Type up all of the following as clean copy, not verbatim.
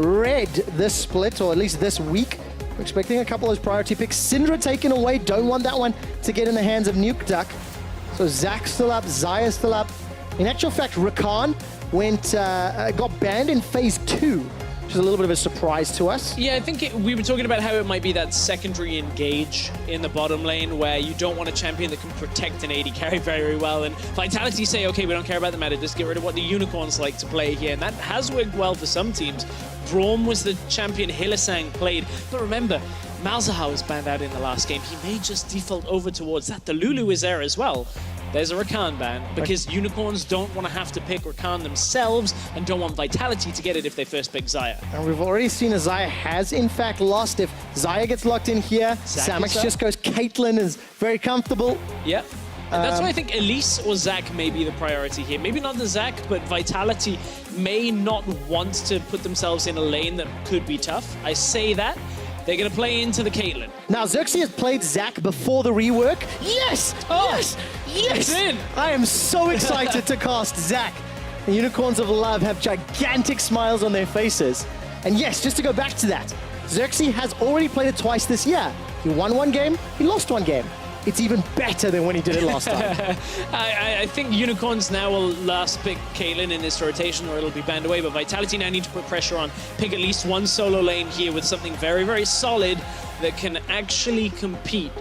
red this split, or at least this week. We're expecting a couple of those priority picks. Syndra taken away, don't want that one to get in the hands of Nuke Duck. So Zach's still up, Zaya's still up. In actual fact, Rakan got banned in phase 2, which is a little bit of a surprise to us. Yeah, I think we were talking about how it might be that secondary engage in the bottom lane where you don't want a champion that can protect an AD carry very well. And Vitality say, okay, we don't care about the meta, just get rid of what the Unicorns like to play here. And that has worked well for some teams. Braum was the champion Hylissang played. But remember, Malzahar was banned out in the last game. He may just default over towards that. The Lulu is there as well. There's a Rakan ban because Unicorns don't want to have to pick Rakan themselves and don't want Vitality to get it if they first pick Xayah. And we've already seen Xayah has in fact lost. If Xayah gets locked in here, Samix just goes Caitlyn, is very comfortable. Yeah. And that's why I think Elise or Zac may be the priority here. Maybe not the Zac, but Vitality may not want to put themselves in a lane that could be tough. I say that. They're going to play into the Caitlyn. Now, Xerxes has played Zac before the rework. Yes! Oh, yes! Yes! It's in. I am so excited to cast Zac. The Unicorns of Love have gigantic smiles on their faces. And yes, just to go back to that, Xerxes has already played it twice this year. He won one game, he lost one game. It's even better than when he did it last time. I think Unicorns now will last pick Caitlyn in this rotation or it'll be banned away, but Vitality now need to put pressure on, pick at least one solo lane here with something very, very solid that can actually compete.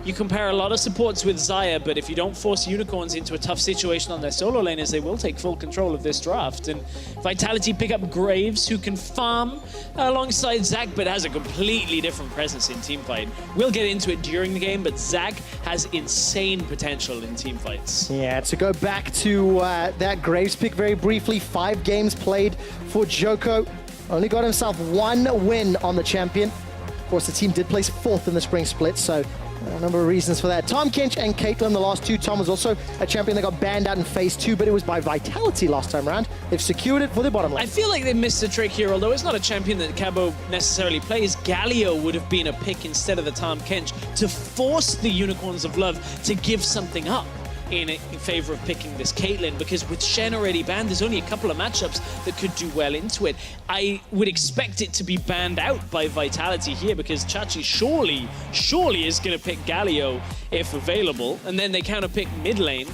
You compare a lot of supports with Xayah, but if you don't force Unicorns into a tough situation on their solo laners, they will take full control of this draft. And Vitality pick up Graves, who can farm alongside Zac, but has a completely different presence in teamfight. We'll get into it during the game, but Zac has insane potential in teamfights. Yeah, to go back to that Graves pick very briefly, 5 games played for Joko. Only got himself 1 win on the champion. Of course, the team did place 4th in the spring split, so a number of reasons for that. Tahm Kench and Caitlyn, the last 2. Tahm was also a champion that got banned out in phase 2, but it was by Vitality last time around. They've secured it for the bottom lane. I feel like they missed a trick here, although it's not a champion that Cabo necessarily plays. Galio would have been a pick instead of the Tahm Kench to force the Unicorns of Love to give something up in favor of picking this Caitlyn, because with Shen already banned, there's only a couple of matchups that could do well into it. I would expect it to be banned out by Vitality here, because Chachi surely is going to pick Galio if available, and then they counter pick mid lane.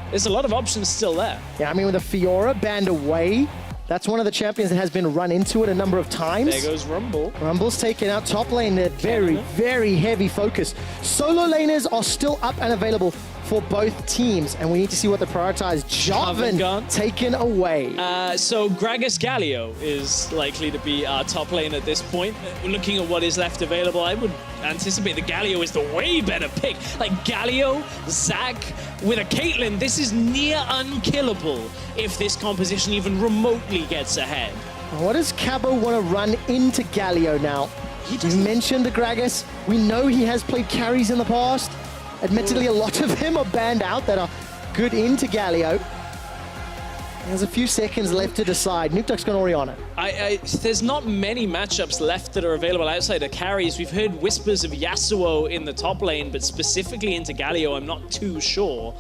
There's a lot of options still there. Yeah, I mean, with the Fiora banned away, that's one of the champions that has been run into it a number of times. There goes Rumble. Rumble's taken out top lane. They're very, very heavy focus. Solo laners are still up and available for both teams, and we need to see what they prioritize. Jarvan taken away. So Gragas Galio is likely to be our top lane at this point. Looking at what is left available, I would anticipate the Galio is the way better pick. Like Galio, Zac, with a Caitlyn, this is near unkillable if this composition even remotely gets ahead. What does Cabo want to run into Galio now? You mentioned the Gragas. We know he has played carries in the past. Admittedly, a lot of them are banned out that are good into Galio. There's a few seconds left to decide. Nuke Duck's gone Orianna. There's not many matchups left that are available outside of carries. We've heard whispers of Yasuo in the top lane, but specifically into Galio, I'm not too sure.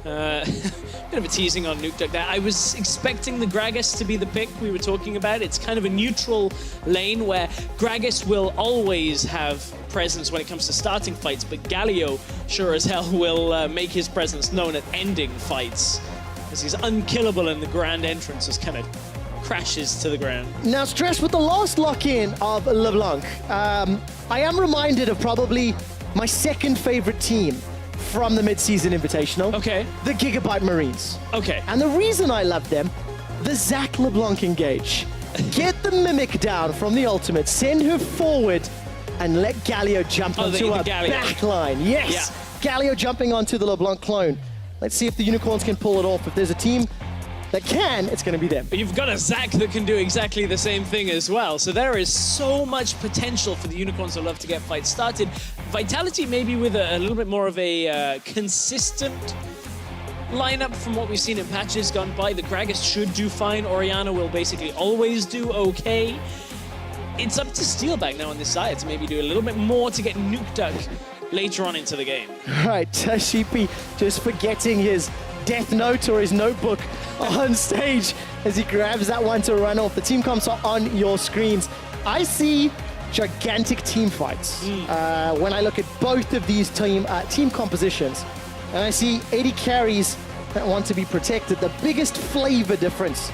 Bit of a teasing on Nuke Duck there. I was expecting the Gragas to be the pick we were talking about. It's kind of a neutral lane where Gragas will always have presence when it comes to starting fights, but Galio sure as hell will make his presence known at ending fights, as he's unkillable in the grand entrance just kind of crashes to the ground. Now, Stress, with the last lock-in of LeBlanc, I am reminded of probably my second favorite team from the mid-season invitational. Okay. The Gigabyte Marines. Okay. And the reason I love them, the Zac LeBlanc engage. Get the Mimic down from the ultimate, send her forward, and let Galio jump onto a backline. Yes! Yeah. Galio jumping onto the LeBlanc clone. Let's see if the Unicorns can pull it off. If there's a team that can, it's going to be them. But you've got a Zac that can do exactly the same thing as well. So there is so much potential for the Unicorns who love to get fights started. Vitality maybe with a little bit more of a consistent lineup from what we've seen in patches gone by. The Gragas should do fine. Orianna will basically always do okay. It's up to Steelback now on this side to maybe do a little bit more to get Nuke Duck later on into the game. Right, Sheepy just forgetting his Death Note or his notebook on stage. as he grabs that one to run off. The team comps are on your screens. I see gigantic team fights when I look at both of these team compositions. And I see 80 carries that want to be protected. The biggest flavor difference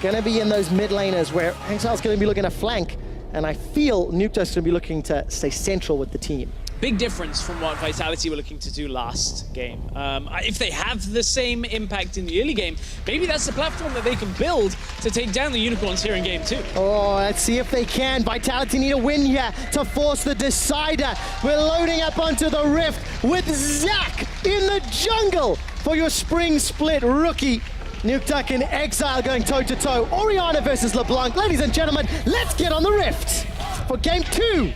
gonna be in those mid laners where Exile's gonna be looking to flank, and I feel Nukeduck's gonna be looking to stay central with the team. Big difference from what Vitality were looking to do last game. If they have the same impact in the early game, maybe that's the platform that they can build to take down the Unicorns here in game 2. Oh, let's see if they can. Vitality need a win here to force the decider. We're loading up onto the Rift with Zach in the jungle for your spring split rookie. Nukeduck and Exile going toe-to-toe. Orianna versus LeBlanc. Ladies and gentlemen, let's get on the Rift for game 2.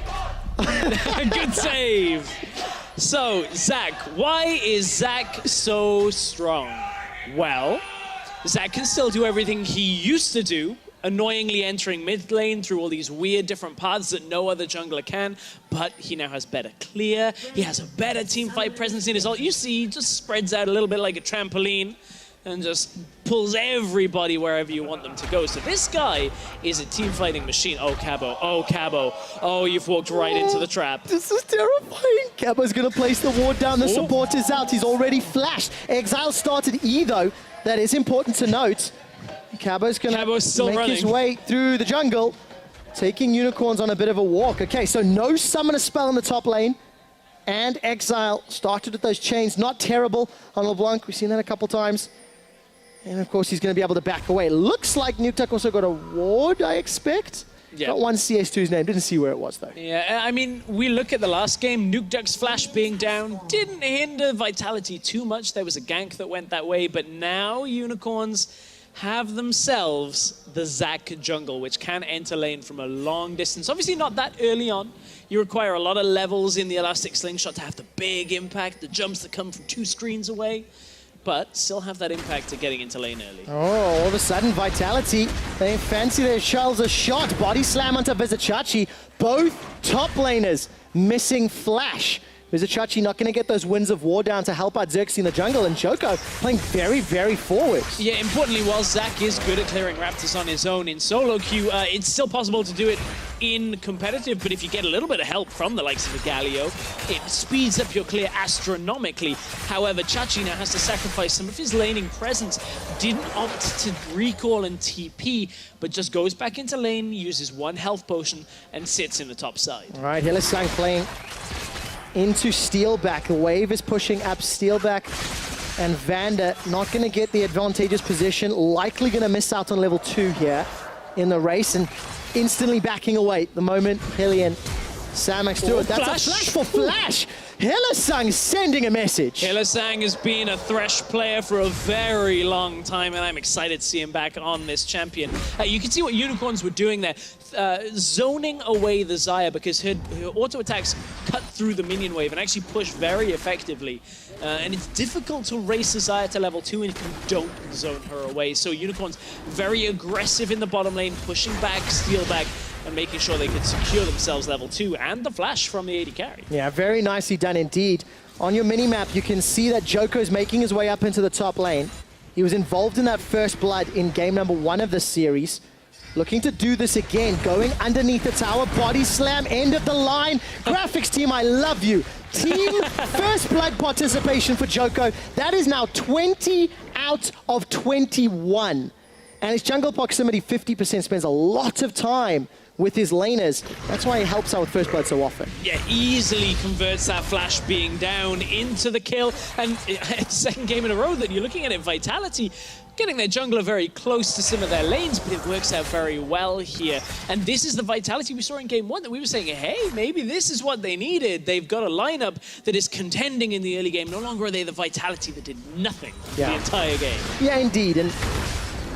Good save. So, Zach, why is Zach so strong? Well, Zach can still do everything he used to do, annoyingly entering mid lane through all these weird different paths that no other jungler can, but he now has better clear, he has a better teamfight presence in his ult. You see, he just spreads out a little bit like a trampoline and just pulls everybody wherever you want them to go. So this guy is a team-fighting machine. Oh, Cabo. Oh, Cabo. Oh, you've walked right into the trap. This is terrifying. Cabo's going to place the ward down. The support is out. He's already flashed. Exile started E, though. That is important to note. Cabo's going to make his way through the jungle, taking Unicorns on a bit of a walk. Okay, so no summoner spell in the top lane. And Exile started with those chains. Not terrible on LeBlanc. We've seen that a couple times. And of course, he's going to be able to back away. It looks like Nukeduck also got a ward, I expect. Yeah. Got one CS2's name. Didn't see where it was, though. Yeah, I mean, we look at the last game. Nukeduck's flash being down didn't hinder Vitality too much. There was a gank that went that way. But now Unicorns have themselves the Zac jungle, which can enter lane from a long distance. Obviously not that early on. You require a lot of levels in the Elastic Slingshot to have the big impact, the jumps that come from 2 screens away, but still have that impact of getting into lane early. Oh, all of a sudden, Vitality, they fancy their shells a shot. Body slam onto Vizicachi. Both top laners missing flash. Vizicachi not going to get those winds of war down to help out Xerxes in the jungle, and Joko playing very, very forward. Yeah, importantly, while Zach is good at clearing Raptors on his own in solo queue, it's still possible to do it in competitive, but if you get a little bit of help from the likes of a Galio, it speeds up your clear astronomically. However, Chachi now has to sacrifice some of his laning presence. Didn't opt to recall and TP, but just goes back into lane, uses 1 health potion, and sits in the top side. All right, Hillisang playing into Steelback. The wave is pushing up Steelback, and Vander not going to get the advantageous position, likely going to miss out on level 2 here in the race, and instantly backing away the moment Hillian Samex through it. That's a flash for Flash! Hillisang sending a message. Hillisang has been a Thresh player for a very long time, and I'm excited to see him back on this champion. You can see what Unicorns were doing there. Zoning away the Xayah because her auto attacks cut through the minion wave and actually push very effectively. And it's difficult to race the Xayah to level 2 if you don't zone her away. So Unicorns very aggressive in the bottom lane, pushing back, steal back, and making sure they could secure themselves level 2 and the flash from the AD carry. Yeah, very nicely done indeed. On your mini-map, you can see that Joko's making his way up into the top lane. He was involved in that first blood in game number 1 of the series. Looking to do this again, going underneath the tower, body slam, end of the line. Graphics team, I love you. Team first blood participation for Joko. That is now 20 out of 21. And his jungle proximity, 50%, spends a lot of time with his laners. That's why he helps out with first blood so often. Yeah, easily converts that flash being down into the kill. And second game in a row that you're looking at it, Vitality getting their jungler very close to some of their lanes, but it works out very well here. And this is the Vitality we saw in game 1 that we were saying, hey, maybe this is what they needed. They've got a lineup that is contending in the early game. No longer are they the Vitality that did nothing the entire game. Yeah, indeed. And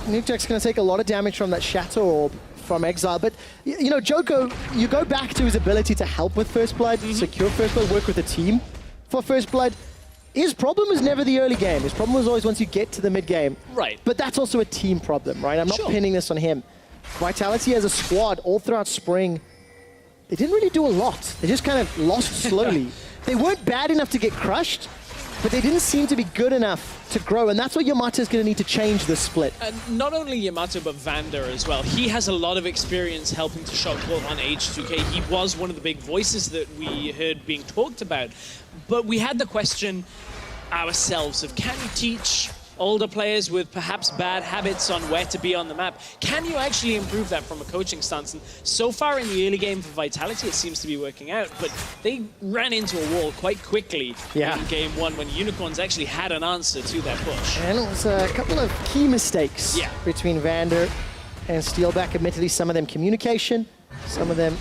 Nukeduck's going to take a lot of damage from that Shatter Orb from Exile, but you know, Joko, you go back to his ability to help with First Blood, secure First Blood, work with a team for First Blood. His problem was never the early game. His problem was always once you get to the mid game. Right. But that's also a team problem, right? I'm not pinning this on him. Vitality as a squad all throughout spring, they didn't really do a lot. They just kind of lost slowly. They weren't bad enough to get crushed, but they didn't seem to be good enough to grow, and that's what Yamato's going to need to change this split. Not only Yamato, but Vander as well. He has a lot of experience helping to shot call on H2K. He was one of the big voices that we heard being talked about. But we had the question ourselves of, can you teach older players with perhaps bad habits on where to be on the map? Can you actually improve that from a coaching stance? And so far in the early game for Vitality, it seems to be working out, but they ran into a wall quite quickly in game one when Unicorns actually had an answer to that push. And it was a couple of key mistakes between Vander and Steelback. Admittedly, some of them communication, some of them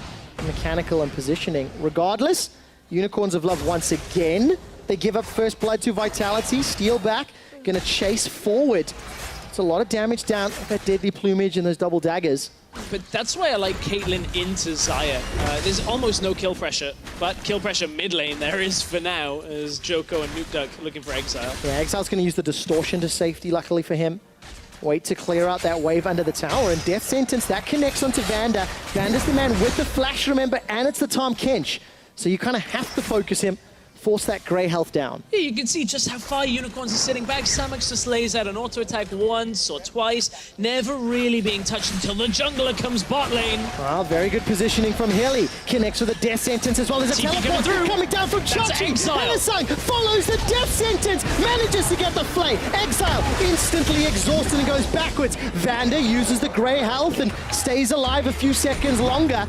mechanical and positioning. Regardless, Unicorns of Love once again. They give up first blood to Vitality. Steelback gonna chase forward. It's a lot of damage down with that deadly plumage and those double daggers. But that's why I like Caitlyn into Xayah. There's almost no kill pressure, but kill pressure mid lane there is for now, as Joko and Nukeduck looking for Exile. Yeah, Exile's gonna use the distortion to safety, luckily for him. Wait to clear out that wave under the tower, and Death Sentence, that connects onto Vander. Vander's the man with the flash, remember, and it's the Tahm Kench. So you kind of have to focus him, force that gray health down. Yeah, you can see just how far Unicorns are sitting back. Samux just lays out an auto attack once or twice, never really being touched until the jungler comes bot lane. Wow, very good positioning from Hilly. Connects with a Death Sentence as well. There's a teleport coming down from Chachi. Exile follows the Death Sentence, manages to get the flay. Exile instantly exhausted and goes backwards. Vander uses the gray health and stays alive a few seconds longer.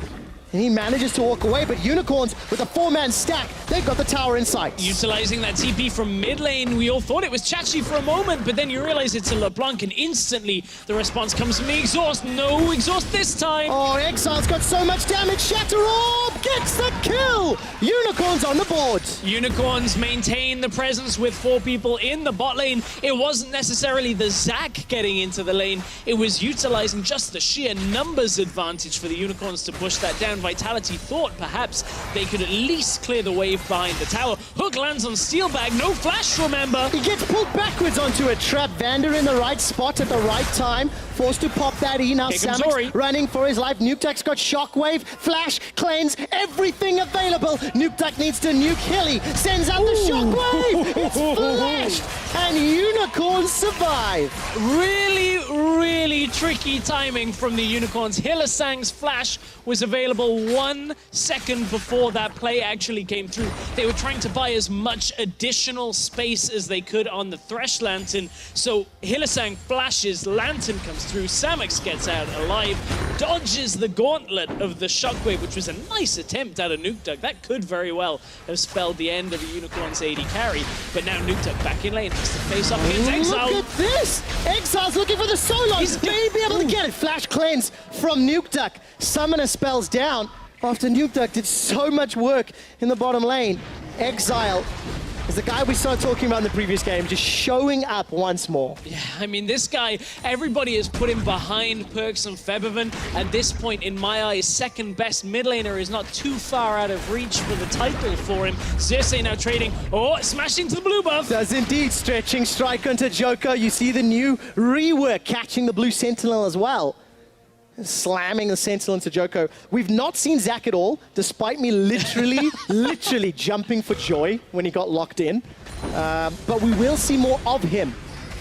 And he manages to walk away, but Unicorns with a 4-man stack, they've got the tower in sight. Utilizing that TP from mid lane, we all thought it was Chachi for a moment, but then you realize it's a LeBlanc, and instantly the response comes from the exhaust. No exhaust this time. Oh, Exile's got so much damage. Shatter Orb gets the kill. Unicorns on the board. Unicorns maintain the presence with 4 people in the bot lane. It wasn't necessarily the Zac getting into the lane. It was utilizing just the sheer numbers advantage for the Unicorns to push that down. Vitality thought perhaps they could at least clear the wave behind the tower. Hook lands on Steelback, no flash, remember. He gets pulled backwards onto a trap. Vander in the right spot at the right time, forced to pop that E. Now Samux running for his life. Nukeduck's got Shockwave, Flash, Cleanse, everything available. Nukeduck needs to nuke Hilly, sends out the Shockwave. It's flashed, and Unicorns survive. Really tricky timing from the Unicorns. Hylissang's flash was available 1 second before that play actually came through. They were trying to buy as much additional space as they could on the Thresh Lantern. So Hylissang flashes, Lantern comes through, Samux gets out alive, dodges the gauntlet of the Shockwave, which was a nice attempt out of Nukeduck. That could very well have spelled the end of the Unicorn's AD carry. But now Nukeduck back in lane, has to face off against Exile. Look at this! Exile's looking for the solo. He's may be able to get it. Flash Cleanse from Nukeduck. Summoner spells down after Nukeduck did so much work in the bottom lane. Exile is the guy we started talking about in the previous game, just showing up once more. Yeah, I mean, this guy, everybody has put him behind Perkz and Febiven. At this point, in my eyes, second best mid laner is not too far out of reach for the title for him. Xerxes now trading. Oh, smashing to the blue buff. Does indeed. Stretching strike onto Joko. You see the new rework catching the blue Sentinel as well. Slamming the Sentinel into Joko. We've not seen Zac at all, despite me literally jumping for joy when he got locked in. But we will see more of him.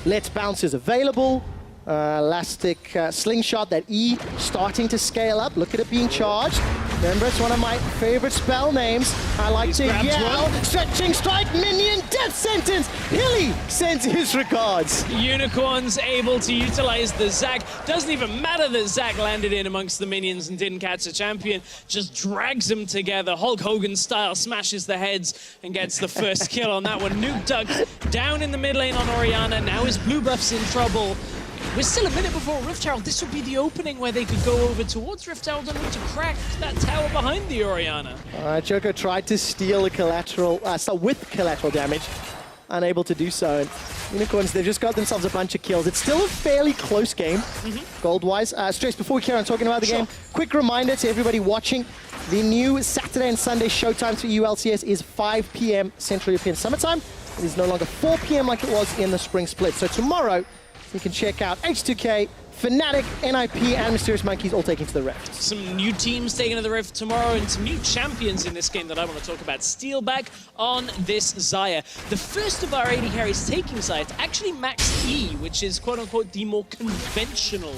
Let's Bounce is available. Elastic Slingshot, that E starting to scale up. Look at it being charged. Remember, it's one of my favorite spell names. I like to yell. Stretching strike, minion, Death Sentence. Hilly sends his regards. Unicorns able to utilize the Zac. Doesn't even matter that Zac landed in amongst the minions and didn't catch a champion. Just drags them together. Hulk Hogan style, smashes the heads and gets the first kill on that one. Nukeduck down in the mid lane on Orianna. Now his blue buff's in trouble. We're still a minute before Rift Herald. This would be the opening where they could go over towards Rift Herald and look to crack that tower behind the Orianna. Joko tried to steal the collateral, with collateral damage. Unable to do so. And Unicorns, they've just got themselves a bunch of kills. It's still a fairly close game, gold-wise. Stress, before we carry on talking about the game, quick reminder to everybody watching, the new Saturday and Sunday showtimes for LCS is 5 p.m. Central European Summertime. It is no longer 4 p.m. like it was in the spring split. So tomorrow, you can check out H2K Fnatic, NIP, and Mysterious Monkeys all taking to the Rift. Some new teams taking to the Rift tomorrow, and some new champions in this game that I want to talk about. Steelback on this Xayah. The first of our AD carries taking Xayah to actually max E, which is quote-unquote the more conventional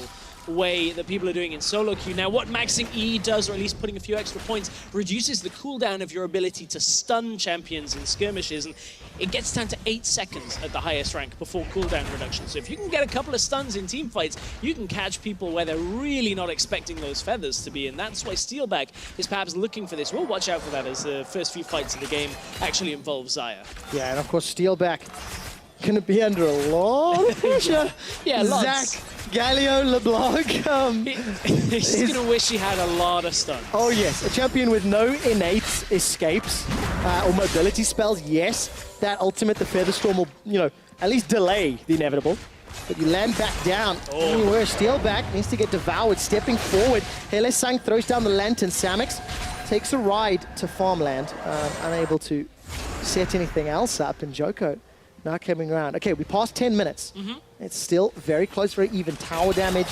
way that people are doing in solo queue. Now, what maxing E does, or at least putting a few extra points, reduces the cooldown of your ability to stun champions in skirmishes, and it gets down to 8 seconds at the highest rank before cooldown reduction. So if you can get a couple of stuns in team fights, you can catch people where they're really not expecting those feathers to be, and that's why Steelback is perhaps looking for this. We'll watch out for that as the first few fights of the game actually involve Xayah. Yeah, and of course Steelback gonna be under a lot of pressure. Yeah, lots. Zach, Galio, LeBlanc. He's gonna wish he had a lot of stuns. Oh yes, a champion with no innate escapes or mobility spells. Yes, that ultimate, the Feather Storm will, you know, at least delay the inevitable. But you land back down. Anywhere, Steelback needs to get devoured. Stepping forward, Sang throws down the Lantern. Samix takes a ride to farmland, unable to set anything else up, and Joko now coming around. Okay, we passed 10 minutes. It's still very close, very even tower damage.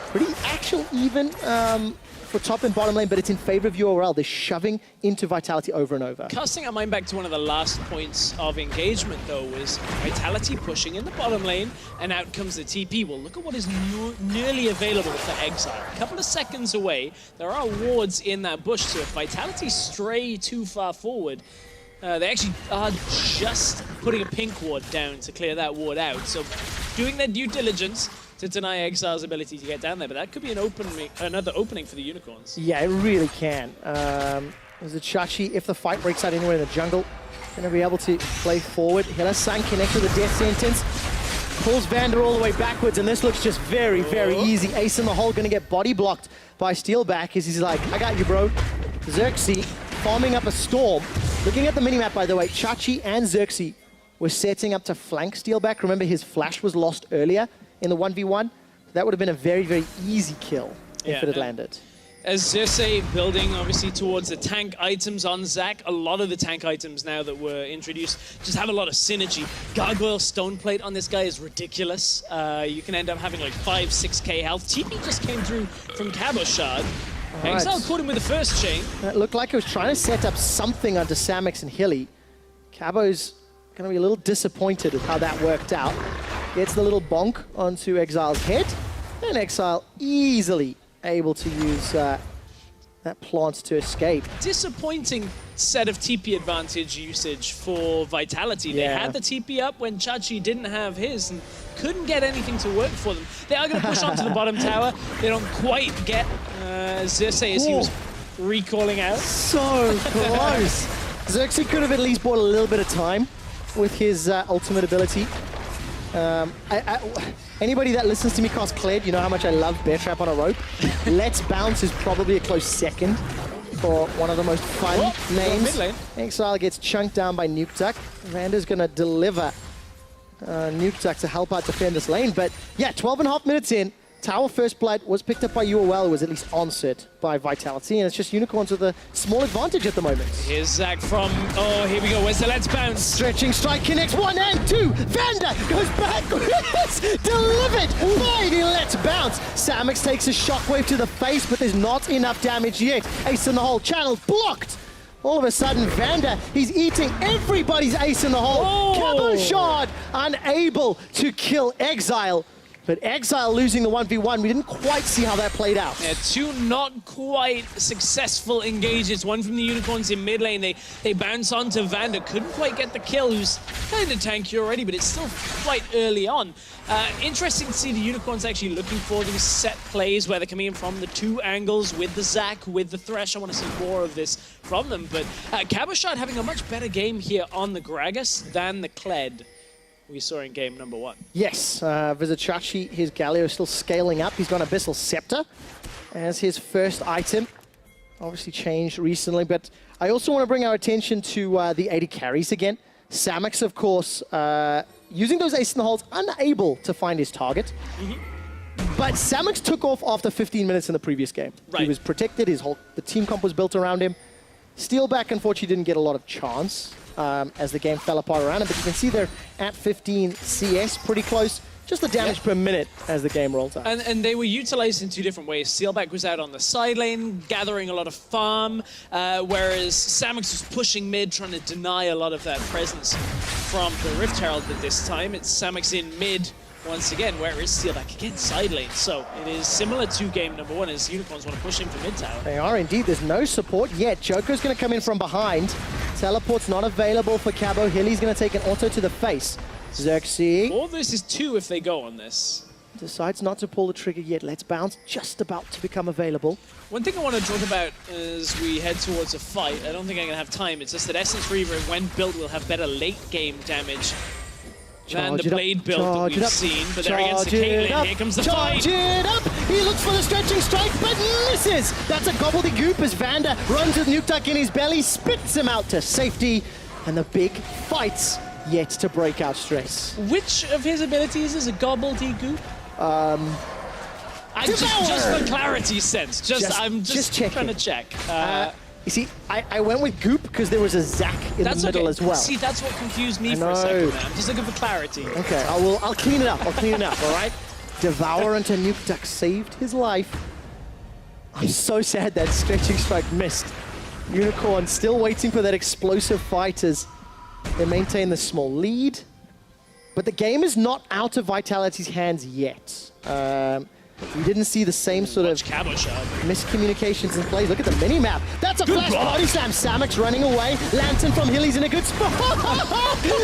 Pretty actual even for top and bottom lane, but it's in favor of UOL. They're shoving into Vitality over and over. Casting our mind back to one of the last points of engagement, though, was Vitality pushing in the bottom lane, and out comes the TP. Well, look at what is nearly available for Exile. A couple of seconds away, there are wards in that bush, so if Vitality stray too far forward, they actually are just putting a pink ward down to clear that ward out. So doing their due diligence to deny Exile's ability to get down there, but that could be another opening for the Unicorns. Yeah, it really can. There's a Chachi, if the fight breaks out anywhere in the jungle, going to be able to play forward. Sang connects with the death sentence. Pulls Vander all the way backwards, and this looks just very, very easy. Ace in the hole going to get body blocked by Steelback as he's like, I got you, bro. Xerxes farming up a storm. Looking at the minimap, by the way, Chachi and Xerxes were setting up to flank Steelback. Remember, his flash was lost earlier in the 1v1. That would have been a very, very easy kill if it had landed. As Xerxes building, obviously, towards the tank items on Zac, a lot of the tank items now that were introduced just have a lot of synergy. Gargoyle Stoneplate on this guy is ridiculous. You can end up having like 5-6k health. TP just came through from Cabochard. Exile caught him with the first chain. It looked like he was trying to set up something onto Samix and Hilly. Cabo's going to be a little disappointed with how that worked out. Gets the little bonk onto Exile's head, and Exile easily able to use that plant to escape. Disappointing set of TP advantage usage for Vitality. They had the TP up when Chachi didn't have his and couldn't get anything to work for them. They are going to push onto the bottom tower. They don't quite get Xerxes as he was recalling out. So close. Xerxes could have at least bought a little bit of time with his ultimate ability. Anybody that listens to me cast Kled, you know how much I love Bear Trap on a rope. Let's Bounce is probably a close second for one of the most fun names. Exile gets chunked down by Nukeduck. Vander's going to deliver Nukeduck to help out defend this lane. But yeah, 12.5 minutes in. Tower First Blood was picked up by UOL, was at least onset by Vitality, and it's just Unicorns with a small advantage at the moment. Here's Zac from, here we go, where's the Let's Bounce? Stretching strike connects 1 and 2. Vander goes backwards, delivered by the Let's Bounce. Samix takes a shockwave to the face, but there's not enough damage yet. Ace in the hole, channels blocked. All of a sudden, Vander, he's eating everybody's ace in the hole. Cabochard unable to kill Exile. But Exile losing the 1v1, we didn't quite see how that played out. Yeah, two not quite successful engages. One from the Unicorns in mid lane. They bounce onto Vander. Couldn't quite get the kill, who's kind of tanky already, but it's still quite early on. Interesting to see the Unicorns actually looking for these set plays where they're coming in from the two angles with the Zac, with the Thresh. I want to see more of this from them. But Cabochard having a much better game here on the Gragas than the Kled we saw in game number 1. Yes, Vizichachi, his Galio is still scaling up. He's got Abyssal Scepter as his first item. Obviously changed recently, but I also want to bring our attention to the AD carries again. Samix, of course, using those ace in the holes, unable to find his target. But Samix took off after 15 minutes in the previous game. He was protected, the team comp was built around him. Steelback, unfortunately, didn't get a lot of chance as the game fell apart around him, but you can see they're at 15 CS, pretty close. just the damage per minute as the game rolls out. And they were utilized in two different ways. Sealback was out on the side lane, gathering a lot of farm, whereas Samux was pushing mid, trying to deny a lot of that presence from the Rift Herald. But this time, it's Samux in mid once again, whereas Sealback again side lane. So it is similar to game number one as Unicorns want to push him for mid tower. They are indeed. There's no support yet. Joker's going to come in from behind. Teleport's not available for Cabo. Hilly's going to take an auto to the face. Xerxes Or this is two if they go on this. decides not to pull the trigger yet. Let's Bounce just about to become available. One thing I want to talk about as we head towards a fight, I don't think I'm going to have time, it's just that Essence Reaver, when built, will have better late game damage than the Blade build that we've seen. But they're against the Caitlyn, here comes the fight. Charge it up! He looks for the stretching strike, but misses! That's a gobbledygook as Vanda runs with Nuke Duck in his belly, spits him out to safety, and the big fight's yet to break out Stress. Which of his abilities is a gobbledygook? Just for clarity's sense, I'm just trying to check. You see, I went with Goop because there was a Zac in the middle as well. See, that's what confused me for a second there. I'm just looking for clarity. Okay, I'll clean it up. I'll clean it up, all right? Devour into Nuke Duck saved his life. I'm so sad that stretching strike missed. Unicorn still waiting for that explosive fight as they maintain the small lead. But the game is not out of Vitality's hands yet. We didn't see the same sort of miscommunications in plays. Look at the mini-map. That's a flash body slam. Samux running away. Lantern from Hilly's in a good spot.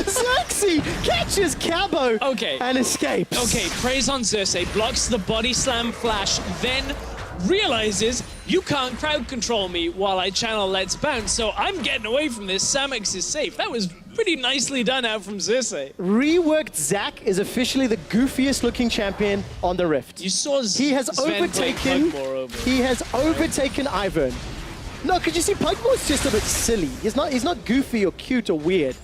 Xerxes catches Cabo and escapes. Okay, praise on Xerxes. Blocks the body slam flash, then realizes you can't crowd control me while I channel Let's Bounce, so I'm getting away from this. Samux is safe. That was pretty nicely done out from Xerxes. Reworked Zac is officially the goofiest looking champion on the Rift. You saw he has overtaken Ivern. No, because you see, Pugmore's just a bit silly. He's not goofy or cute or weird.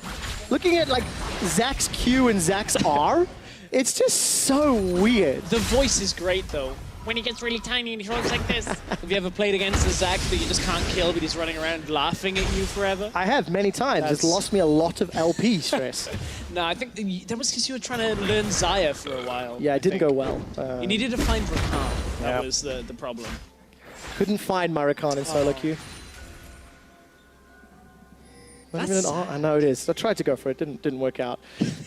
Looking at like Zac's Q and Zac's R, it's just so weird. The voice is great though. When he gets really tiny and he runs like this. Have you ever played against a Zac that you just can't kill, but he's running around laughing at you forever? I have, many times. It's lost me a lot of LP stress. No, I think that was because you were trying to learn Xayah for a while. Yeah, it didn't go well. You needed to find Rakan. That was the problem. Couldn't find my Rakan in solo queue. I know it is. I tried to go for it, didn't work out.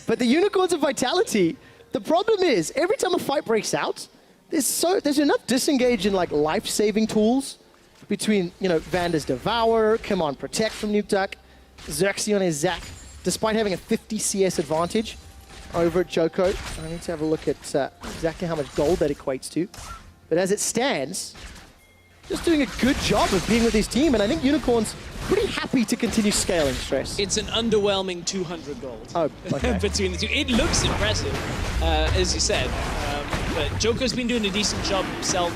But the Unicorns of Vitality, the problem is, every time a fight breaks out, there's enough disengage in like life-saving tools between, you know, Vanda's Devour, come on, Protect from Nuke Duck, Xerxes on his Zac, despite having a 50 CS advantage over at Joko. I need to have a look at exactly how much gold that equates to. But as it stands, just doing a good job of being with his team, and I think Unicorn's pretty happy to continue scaling Stress. It's an underwhelming 200 gold between the two. It looks impressive, as you said. But Joko's been doing a decent job himself.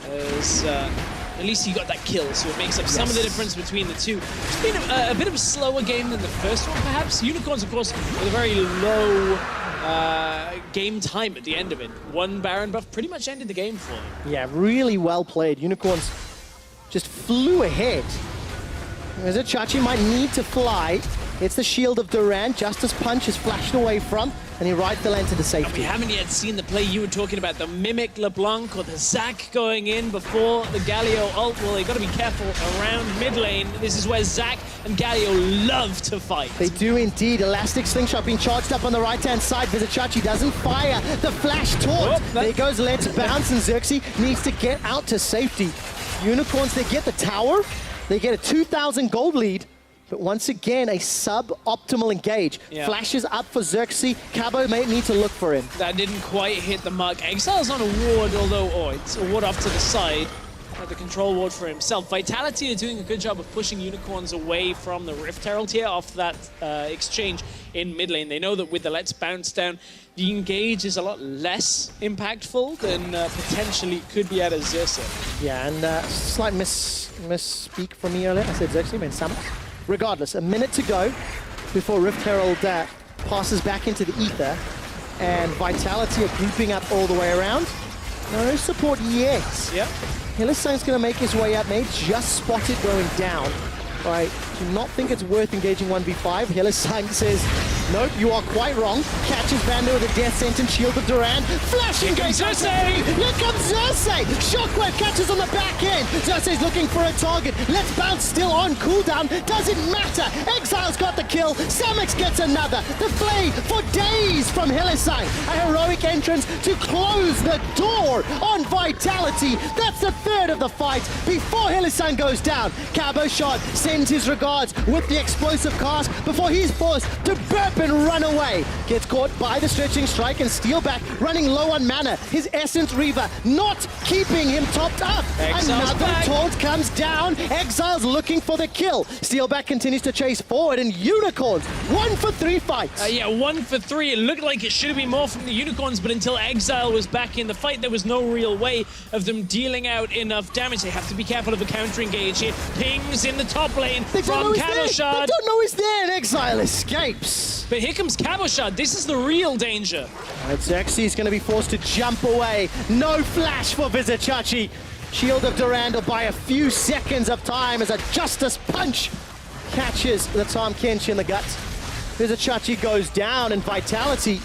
As, at least he got that kill, so it makes up some of the difference between the two. It's been a bit of a slower game than the first one, perhaps. Unicorns, of course, with a very low game time at the end of it. One Baron buff pretty much ended the game for them. Yeah, really well played. Unicorns just flew ahead. As Chachi might need to fly. It's the shield of Durant. Justice Punch is flashed away from, and he rides the lantern to safety. We haven't yet seen the play you were talking about, the Mimic LeBlanc or the Zac going in before the Galio ult. Well, they've got to be careful around mid lane. This is where Zac and Galio love to fight. They do indeed. Elastic Slingshot being charged up on the right-hand side. Vizichachi doesn't fire. The flash taunt. There goes Let's Bounce, and Xerxes needs to get out to safety. Unicorns, they get the tower. They get a 2,000 gold lead. But once again, a sub-optimal engage. Flashes up for Xerxes. Cabo may need to look for him. That didn't quite hit the mark. Exile's on a ward, although, it's a ward off to the side. The control ward for himself. Vitality are doing a good job of pushing Unicorns away from the Rift Herald here off that exchange in mid lane. They know that with the Let's Bounce down, the engage is a lot less impactful than potentially could be out of Xerxes. Yeah, and slight misspeak from me earlier. I said Xerxes, I meant Samux. Regardless, a minute to go before Rift Herald passes back into the ether, and Vitality are grouping up all the way around. No support yet. Yep. Hillesang's going to make his way up. May just spot it going down. Right, do not think it's worth engaging 1v5. Hillesang says, Nope, you are quite wrong. Catches Bando with a death sentence, shield of Durand. Flashing Here comes gaze. Xerxes! Here comes Xerxes! Shockwave catches on the back end. Xerxes looking for a target. Let's bounce still on cooldown. Doesn't matter. Exile's got the kill. Samix gets another. The play for days from Hylissang. A heroic entrance to close the door on Vitality. That's the third of the fight before Hylissang goes down. Cabo Shot sends his regards with the explosive cast before he's forced to burp and run away. Gets caught by the stretching strike and Steelback running low on mana. His Essence Reaver not keeping him topped up. Exile's Another back. taunt comes down. Exile's looking for the kill. Steelback continues to chase forward and Unicorns 1 for 3 fights. Yeah, 1 for 3. It looked like it should have been more from the Unicorns, but until Exile was back in the fight, there was no real way of them dealing out enough damage. They have to be careful of the counter engage here. Pings in the top lane They don't know from he's there. They Cabochard. don't know he's there and Exile escapes. But here comes Cabochard. This is the real danger. Right, Xerxes going to be forced to jump away. No flash for Vizichachi. Shield of Durand will buy a few seconds of time as a Justice Punch catches the Tom Kench in the guts. Vizichachi goes down and Vitality,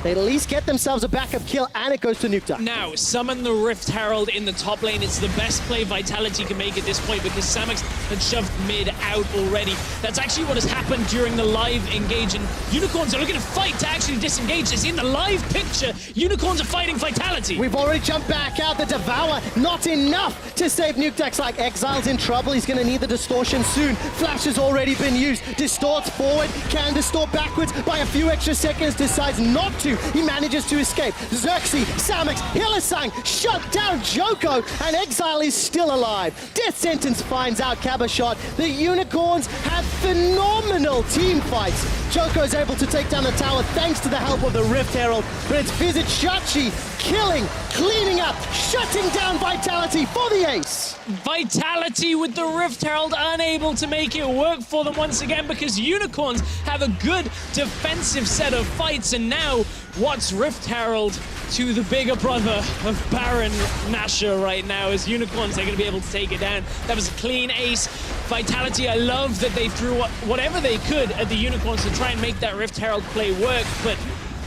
they at least get themselves a backup kill and it goes to Nukta. Now, summon the Rift Herald in the top lane. It's the best play Vitality can make at this point because Samix had shoved mid out already. That's actually what has happened during the live engage, and Unicorns are looking to fight to actually disengage. It's in the live picture. Unicorns are fighting Vitality. We've already jumped back out. The Devour, not enough to save Nukedex. Like Exile's in trouble. He's going to need the distortion soon. Flash has already been used. Distorts forward, can distort backwards by a few extra seconds, decides not to. He manages to escape. Xerxes, Samix, Hylissang, shut down Joko, and Exile is still alive. Death Sentence finds out Cabochard. The Unicorns have phenomenal team fights. Joko is able to take down the tower thanks to the help of the Rift Herald, but it's Vizichachi killing, cleaning up, shutting down Vitality for the ace. Vitality with the Rift Herald unable to make it work for them once again because Unicorns have a good defensive set of fights, and now what's Rift Herald to the bigger brother of Baron Nashor right now as Unicorns are going to be able to take it down. That was a clean ace. Vitality, I love that they threw whatever they could at the Unicorns to try and make that Rift Herald play work, but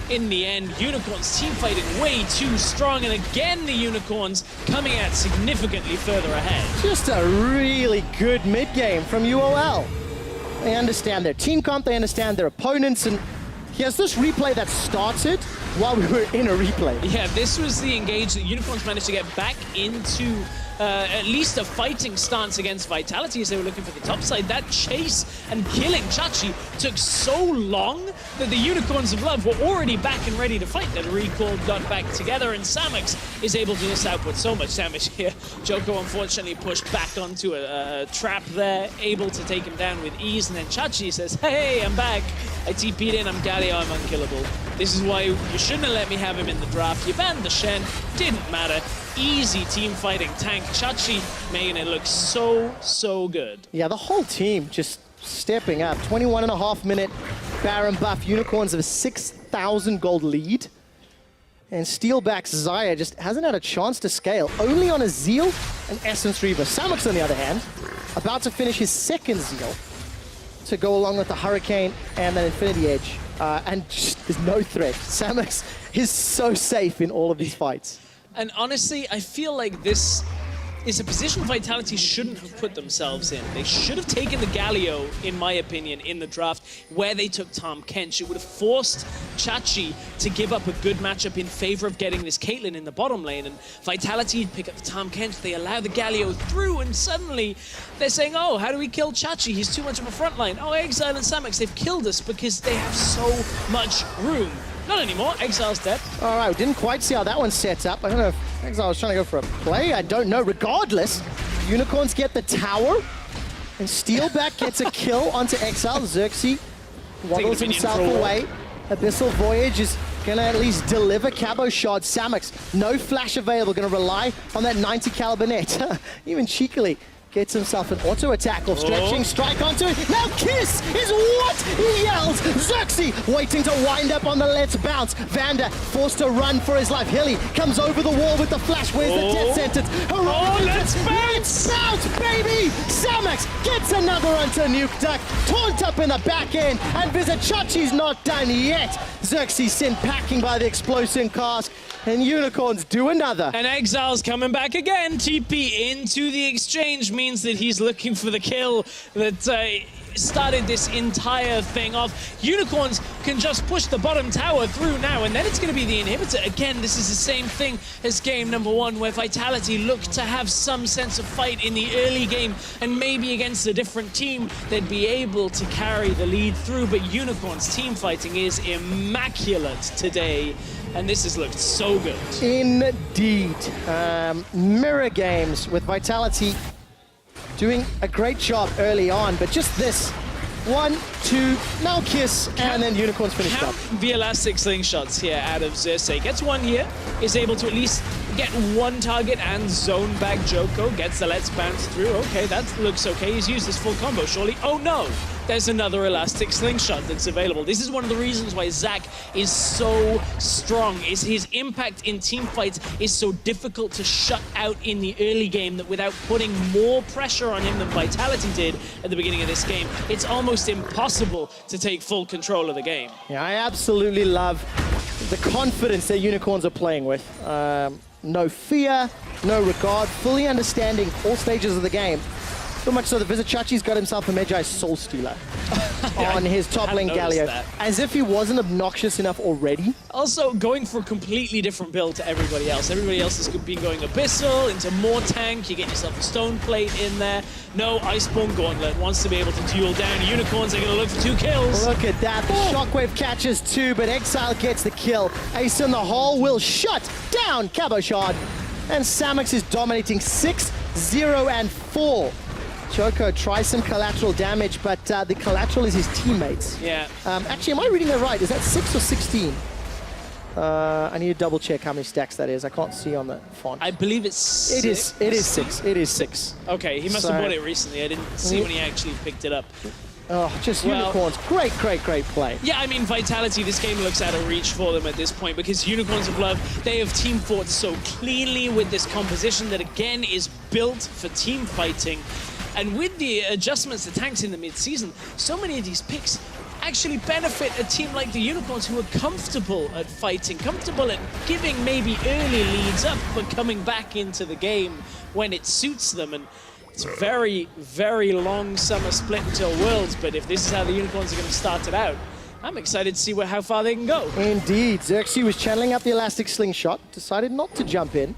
in the end, Unicorns team fighting way too strong, and again the Unicorns coming out significantly further ahead. Just a really good mid-game from UOL. They understand their team comp, they understand their opponents, and here's this replay that started while we were in a replay. Yeah, this was the engage that Unicorns managed to get back into at least a fighting stance against Vitality as they were looking for the top side. That chase and killing Chachi took so long that the Unicorns of Love were already back and ready to fight. That Recall got back together, and Samix is able to miss out with so much damage here. Joko unfortunately pushed back onto a trap there, able to take him down with ease, and then Chachi says, hey, I'm back. I TP'd in, I'm Galio, I'm unkillable. This is why you shouldn't have let me have him in the draft. You banned the Shen, didn't matter. Easy team fighting tank. Chachi making it look so good. Yeah, the whole team just stepping up. 21.5 minute Baron buff. Unicorns have a 6,000 gold lead. And Steelback's Xayah just hasn't had a chance to scale. Only on a Zeal and Essence Reaver. Samix, on the other hand, about to finish his second Zeal to go along with the Hurricane and then Infinity Edge. And just, there's no threat. Samix is so safe in all of these fights. And honestly, I feel like this is a position Vitality shouldn't have put themselves in. They should have taken the Galio, in my opinion, in the draft where they took Tom Kench. It would have forced Chachi to give up a good matchup in favor of getting this Caitlyn in the bottom lane. And Vitality pick up the Tom Kench, they allow the Galio through, and suddenly they're saying, oh, how do we kill Chachi? He's too much of a front line. Oh, Exile and Samix, they've killed us because they have so much room. Not anymore. Exile's dead. All right, we didn't quite see how that one set up. I don't know if Exile was trying to go for a play. I don't know. Regardless, Unicorns get the tower, and Steelback gets a kill onto Exile. Xerxes waddles himself away. Abyssal Voyage is going to at least deliver Cabochard. Samix, no flash available. Going to rely on that 90 caliber net. Even cheekily Gets himself an auto attack or stretching strike onto it. Now Kiss is what he yells. Xerxes waiting to wind up on the let's bounce. Vander forced to run for his life. Hilly comes over the wall with the flash. Where's the death sentence? Let's bounce! Let's bounce, baby! Samax gets another onto Nuke Duck. Taunt up in the back end, and Vizichachi's not done yet. Xerxes sent packing by the explosive cask, and Unicorns do another. And Exile's coming back again. TP into the exchange means that he's looking for the kill that started this entire thing off. Unicorns can just push the bottom tower through now, and then it's going to be the inhibitor. Again, this is the same thing as game number 1, where Vitality looked to have some sense of fight in the early game, and maybe against a different team, they'd be able to carry the lead through. But Unicorns' team fighting is immaculate today, and this has looked so good. Indeed. Mirror games with Vitality doing a great job early on, but just this. 1, 2, now Kiss, and then Unicorns finished up. The elastic slingshots here out of Xerxes. Gets one here, is able to at least get one target and zone back Joko. Gets the let's bounce through. Okay, that looks okay. He's used his full combo, surely. Oh no! There's another elastic slingshot that's available. This is one of the reasons why Zach is so strong, is his impact in team fights is so difficult to shut out in the early game, that without putting more pressure on him than Vitality did at the beginning of this game, it's almost impossible to take full control of the game. Yeah, I absolutely love the confidence that Unicorns are playing with. No fear, no regard, fully understanding all stages of the game. So much so that Vizichachi's got himself a Magi Soul Stealer on his top lane Galio, as if he wasn't obnoxious enough already. Also, going for a completely different build to everybody else. Everybody else has been going Abyssal, into more tank, you get yourself a Stone Plate in there. No, Iceborne Gauntlet wants to be able to duel down. Unicorns are going to look for 2 kills. Look at that, the Shockwave catches 2, but Exile gets the kill. Ace in the hole will shut down Cabochard, and Samax is dominating 6-0-4. Joko tries some collateral damage, but the collateral is his teammates. Yeah. Actually, am I reading that right? Is that 6 or 16? I need to double check how many stacks that is. I can't see on the font. I believe it's 6. It is 6. It is 6. Okay, he must have bought it recently. I didn't see when he actually picked it up. Oh, just Unicorns. Great play. Yeah, I mean, Vitality, this game looks out of reach for them at this point, because Unicorns of Love, they have team fought so cleanly with this composition that, again, is built for team fighting. And with the adjustments to tanks in the mid-season, so many of these picks actually benefit a team like the Unicorns, who are comfortable at fighting, comfortable at giving maybe early leads up, but coming back into the game when it suits them. And it's a very, very long summer split until Worlds, but if this is how the Unicorns are going to start it out, I'm excited to see how far they can go. Indeed. Xerxes was channeling up the elastic slingshot, decided not to jump in.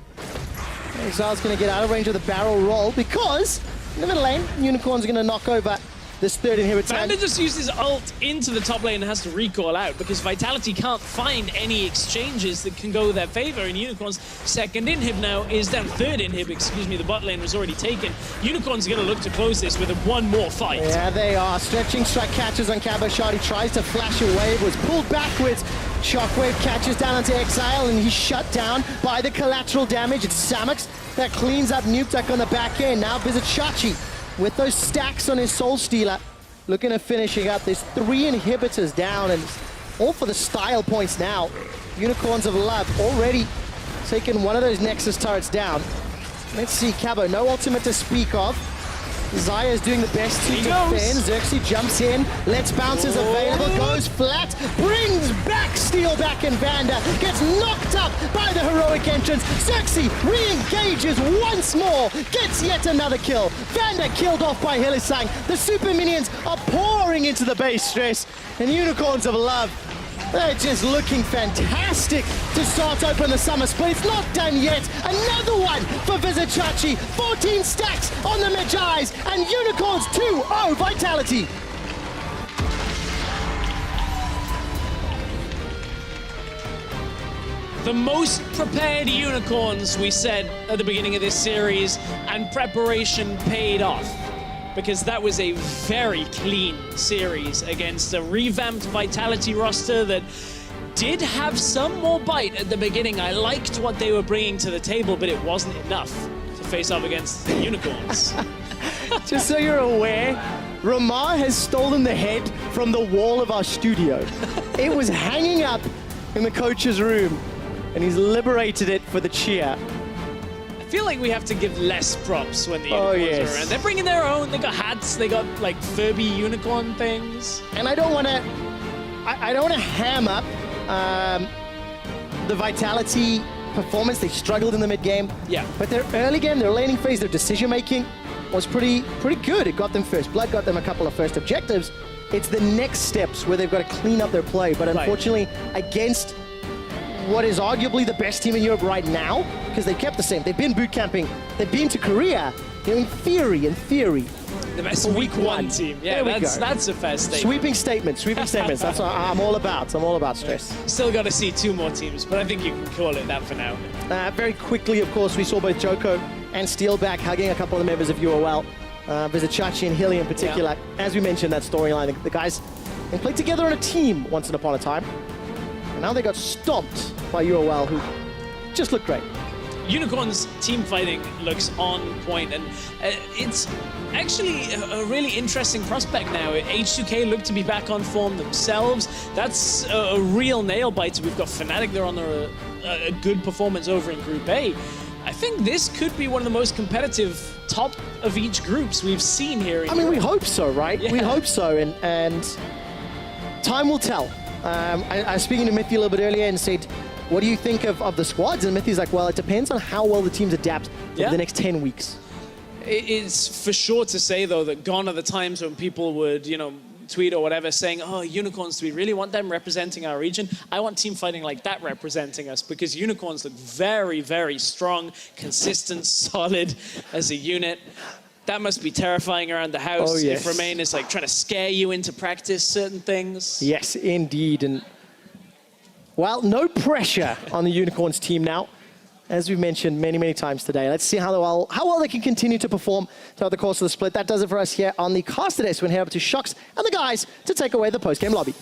Exile's going to get out of range of the barrel roll, because in the middle lane, Unicorns are going to knock over this third inhibitor. Vander just used his ult into the top lane and has to recoil out, because Vitality can't find any exchanges that can go their favor, and Unicorn's second inhib now is down. Third inhib, excuse me, the bot lane was already taken. Unicorns are going to look to close this with one more fight. Yeah, they are. Stretching strike catches on Cabochard. He tries to flash away, was pulled backwards. Shockwave catches down onto Exile, and he's shut down by the collateral damage. It's Samax that cleans up Nuke Duck on the back end. Now Vizichachi with those stacks on his Soul Stealer, looking at finishing up. There's 3 inhibitors down, and all for the style points now. Unicorns of Love already taking one of those Nexus turrets down. Let's see, Cabo, no ultimate to speak of. Zaya is doing the best to defend. Xerxes jumps in, let's bounce is available, goes flat, brings back Steel back, and Vander gets knocked up by the heroic entrance. Xerxes re-engages once more, gets yet another kill. Vander killed off by Hillisang. The super minions are pouring into the base stress, and Unicorns of Love, they're just looking fantastic to start open the summer split. It's not done yet. Another one for Vizichachi. 14 stacks on the Magi's, and Unicorns 2-0 Vitality. The most prepared Unicorns, we said at the beginning of this series, and preparation paid off, because that was a very clean series against a revamped Vitality roster that did have some more bite at the beginning. I liked what they were bringing to the table, but it wasn't enough to face off against the Unicorns. Just so you're aware, Ramar has stolen the head from the wall of our studio. It was hanging up in the coach's room, and he's liberated it for the cheer. I feel like we have to give less props when the Unicorns are around. They're bringing their own. They got hats. They got like Furby unicorn things. And I don't want to ham up the Vitality performance. They struggled in the mid game. Yeah. But their early game, their laning phase, their decision making was pretty good. It got them first blood, got them a couple of first objectives. It's the next steps where they've got to clean up their play. But unfortunately, against what is arguably the best team in Europe right now, because they've kept the same. They've been boot camping. They've been to Korea. In theory. The best week one team. Yeah, that's a fair statement. Sweeping statements. That's what I'm all about. I'm all about stress. Still got to see 2 more teams, but I think you can call it that for now. Very quickly, of course, we saw both Joko and Steelback hugging a couple of the members of UOL. Vizichachi and Hilly in particular. Yeah. As we mentioned, that storyline, the guys they played together on a team once upon a time. And now they got stomped by UOL, who just looked great. Unicorns team fighting looks on point, and it's actually a really interesting prospect now. H2K look to be back on form themselves. That's a real nail biter. We've got Fnatic, they're on a good performance over in Group A. I think this could be one of the most competitive top of each groups we've seen here in Europe. We hope so, right? Yeah. We hope so, and time will tell. I was speaking to Mithy a little bit earlier and said, what do you think of the squads? And Mithy's like, well, it depends on how well the teams adapt over the next 10 weeks. It's for sure to say, though, that gone are the times when people would, tweet or whatever saying, oh, Unicorns, do we really want them representing our region? I want team fighting like that representing us, because Unicorns look very, very strong, consistent, solid as a unit. That must be terrifying around the house. Oh, yes. If Romain is like trying to scare you into practice certain things. Yes, indeed. And well, no pressure on the Unicorns team now, as we've mentioned many times today. Let's see how well they can continue to perform throughout the course of the split. That does it for us here on the cast today. So we're going to head over to Shocks and the guys to take away the post-game lobby.